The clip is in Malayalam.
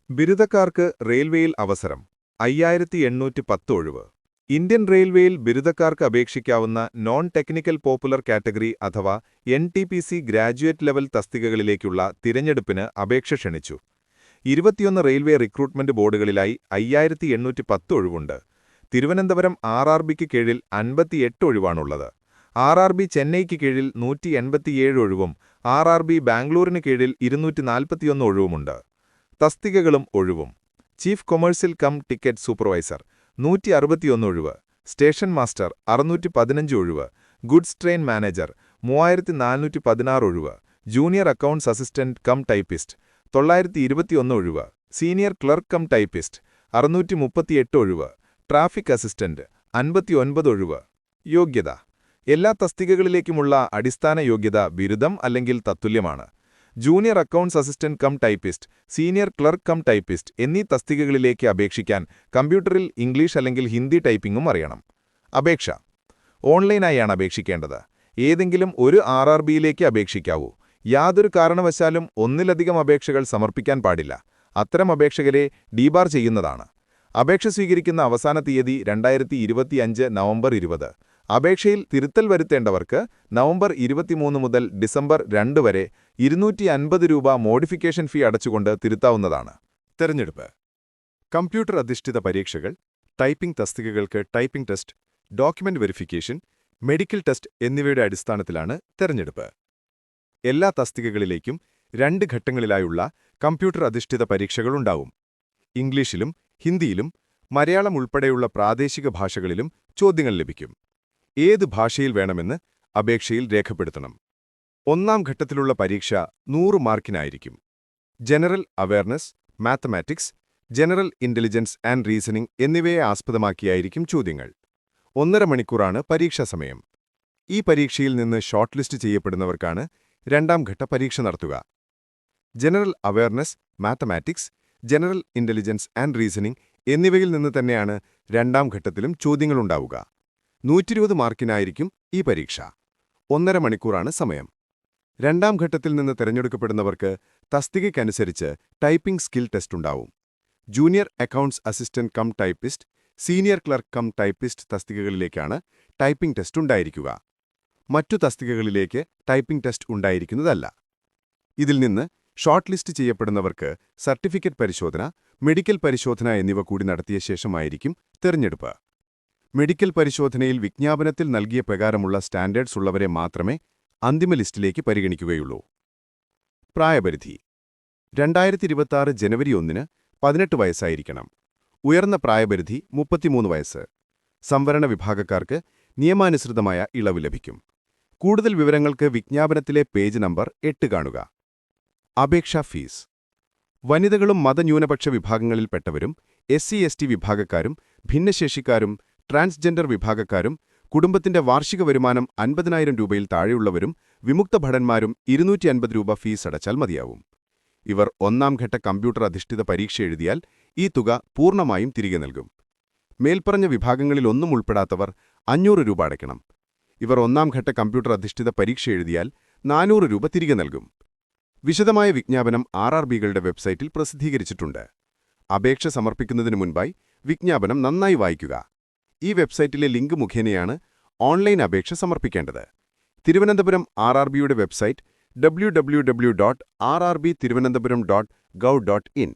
ബിരുദക്കാർക്ക് റെയിൽവേയിൽ അവസരം 5810 ഒഴിവ്. ഇന്ത്യൻ റെയിൽവേയിൽ ബിരുദക്കാർക്ക് അപേക്ഷിക്കാവുന്ന നോൺ ടെക്നിക്കൽ പോപ്പുലർ കാറ്റഗറി അഥവാ NTPC ഗ്രാജുവേറ്റ് ലെവൽ തസ്തികകളിലേക്കുള്ള തിരഞ്ഞെടുപ്പിന് അപേക്ഷ ക്ഷണിച്ചു. 21 റെയിൽവേ റിക്രൂട്ട്മെന്റ് ബോർഡുകളിലായി 5810 ഒഴിവുണ്ട്. തിരുവനന്തപുരം RRBക്ക് കീഴിൽ 58 ഒഴിവാണുള്ളത്. RRB ചെന്നൈക്ക് കീഴിൽ 187 ഒഴിവും RRB ബാംഗ്ലൂരിന് കീഴിൽ 241 ഒഴിവുമുണ്ട്. തസ്തികകളും ഒഴിവും: chief commercial cum ticket supervisor 161 ഒഴിവ്, സ്റ്റേഷൻ മാസ്റ്റർ 615 ഒഴിവ്, ഗുഡ്സ് ട്രെയിൻ മാനേജർ 3416 ഒഴിവ്, junior accounts assistant cum typist 921 ഒഴിവ്, സീനിയർ ക്ലർക്ക് കം ടൈപ്പിസ്റ്റ് 638 ഒഴിവ്, ട്രാഫിക് അസിസ്റ്റന്റ് 59 ഒഴിവ്. യോഗ്യത: എല്ലാ തസ്തികകളിലേക്കുമുള്ള അടിസ്ഥാന യോഗ്യത ബിരുദം അല്ലെങ്കിൽ തത്തുല്യമാണ്. Junior accounts assistant cum typist, senior clerk cum typist എന്നീ തസ്തികകളിലേക്ക് അപേക്ഷിക്കാൻ കമ്പ്യൂട്ടറിൽ ഇംഗ്ലീഷ് അല്ലെങ്കിൽ ഹിന്ദി ടൈപ്പിംഗും അറിയണം. അപേക്ഷ ഓൺലൈനായാണ് അപേക്ഷിക്കേണ്ടത്. ഏതെങ്കിലും ഒരു RRBയിലേക്ക് അപേക്ഷിക്കാവൂ. യാതൊരു കാരണവശാലും ഒന്നിലധികം അപേക്ഷകൾ സമർപ്പിക്കാൻ പാടില്ല. അത്തരം അപേക്ഷകരെ ഡീബാർ ചെയ്യുന്നതാണ്. അപേക്ഷ സ്വീകരിക്കുന്ന അവസാന തീയതി 2025 നവംബർ 20. അപേക്ഷയിൽ തിരുത്തൽ വരുത്തേണ്ടവർക്ക് നവംബർ 23 മുതൽ ഡിസംബർ 2 വരെ 250 രൂപ മോഡിഫിക്കേഷൻ ഫീ അടച്ചുകൊണ്ട് തിരുത്താവുന്നതാണ്. തെരഞ്ഞെടുപ്പ്: കമ്പ്യൂട്ടർ അധിഷ്ഠിത പരീക്ഷകൾ, ടൈപ്പിംഗ് തസ്തികകൾക്ക് typing test, document verification, medical test എന്നിവയുടെ അടിസ്ഥാനത്തിലാണ് തെരഞ്ഞെടുപ്പ്. എല്ലാ തസ്തികകളിലേക്കും 2 ഘട്ടങ്ങളിലായുള്ള കമ്പ്യൂട്ടർ അധിഷ്ഠിത പരീക്ഷകളുണ്ടാവും. ഇംഗ്ലീഷിലും ഹിന്ദിയിലും മലയാളം ഉൾപ്പെടെയുള്ള പ്രാദേശിക ഭാഷകളിലും ചോദ്യങ്ങൾ ലഭിക്കും. ഏത് ഭാഷയിൽ വേണമെന്ന് അപേക്ഷയിൽ രേഖപ്പെടുത്തണം. 1-ാം ഘട്ടത്തിലുള്ള പരീക്ഷ 100 മാർക്കിനായിരിക്കും. General awareness, mathematics, general intelligence and reasoning എന്നിവയെ ആസ്പദമാക്കിയായിരിക്കും ചോദ്യങ്ങൾ. 1.5 മണിക്കൂറാണ് പരീക്ഷാസമയം. ഈ പരീക്ഷയിൽ നിന്ന് ഷോർട്ട് ലിസ്റ്റ് ചെയ്യപ്പെടുന്നവർക്കാണ് 2-ാം ഘട്ട പരീക്ഷ നടത്തുക. General awareness, mathematics, general intelligence and reasoning എന്നിവയിൽ നിന്ന് തന്നെയാണ് 2-ാം ഘട്ടത്തിലും ചോദ്യങ്ങളുണ്ടാവുക. 120 മാർക്കിനായിരിക്കും ഈ പരീക്ഷ. 1.5 മണിക്കൂറാണ് സമയം. 2-ാം ഘട്ടത്തിൽ നിന്ന് തിരഞ്ഞെടുക്കപ്പെടുന്നവർക്ക് തസ്തികയ്ക്കനുസരിച്ച് ടൈപ്പിംഗ് സ്കിൽ ടെസ്റ്റ് ഉണ്ടാവും. Junior accounts assistant cum typist, senior clerk cum typist തസ്തികകളിലേക്കാണ് ടൈപ്പിംഗ് ടെസ്റ്റ് ഉണ്ടായിരിക്കുക. മറ്റു തസ്തികകളിലേക്ക് ടൈപ്പിംഗ് ടെസ്റ്റ് ഉണ്ടായിരിക്കുന്നതല്ല. ഇതിൽ നിന്ന് ഷോർട്ട് ലിസ്റ്റ് ചെയ്യപ്പെടുന്നവർക്ക് സർട്ടിഫിക്കറ്റ് പരിശോധന, മെഡിക്കൽ പരിശോധന എന്നിവ കൂടി നടത്തിയ ശേഷമായിരിക്കും തിരഞ്ഞെടുപ്പ്. മെഡിക്കൽ പരിശോധനയിൽ വിജ്ഞാപനത്തിൽ നൽകിയ പ്രകാരമുള്ള സ്റ്റാൻഡേർഡ്സ് ഉള്ളവരെ മാത്രമേ അന്തിമ ലിസ്റ്റിലേക്ക് പരിഗണിക്കുകയുള്ളൂ. പ്രായപരിധി: 2026 ജനുവരി 1-ന് 18 വയസ്സായിരിക്കണം. ഉയർന്ന പ്രായപരിധി 33 വയസ്സ്. സംവരണ വിഭാഗക്കാർക്ക് നിയമാനുസൃതമായ ഇളവ് ലഭിക്കും. കൂടുതൽ വിവരങ്ങൾക്ക് വിജ്ഞാപനത്തിലെ പേജ് നമ്പർ 8 കാണുക. അപേക്ഷാ ഫീസ്: വനിതകളും മതന്യൂനപക്ഷ വിഭാഗങ്ങളിൽപ്പെട്ടവരും SC/ST വിഭാഗക്കാരും ഭിന്നശേഷിക്കാരും ട്രാൻസ്ജെൻഡർ വിഭാഗക്കാരും കുടുംബത്തിന്റെ വാർഷിക വരുമാനം 50,000 രൂപയിൽ താഴെയുള്ളവരും വിമുക്ത ഭടന്മാരും 250 രൂപ ഫീസ് അടച്ചാൽ മതിയാവും. ഇവർ 1-ാം ഘട്ട കമ്പ്യൂട്ടർ അധിഷ്ഠിത പരീക്ഷ എഴുതിയാൽ ഈ തുക പൂർണ്ണമായും തിരികെ നൽകും. മേൽപ്പറഞ്ഞ വിഭാഗങ്ങളിലൊന്നും ഉൾപ്പെടാത്തവർ 500 രൂപ അടയ്ക്കണം. ഇവർ 1-ാം ഘട്ട കമ്പ്യൂട്ടർ അധിഷ്ഠിത പരീക്ഷ എഴുതിയാൽ 400 രൂപ തിരികെ നൽകും. വിശദമായ വിജ്ഞാപനം RRBകളുടെ വെബ്സൈറ്റിൽ പ്രസിദ്ധീകരിച്ചിട്ടുണ്ട്. അപേക്ഷ സമർപ്പിക്കുന്നതിനു മുൻപായി വിജ്ഞാപനം നന്നായി വായിക്കുക. ഈ വെബ്സൈറ്റിലെ ലിങ്ക് മുഖേനയാണ് ഓൺലൈൻ അപേക്ഷ സമർപ്പിക്കേണ്ടത്. Thiruvananthapuram RRBയുടെ website www.rrbtiruvananthapuram.gov.in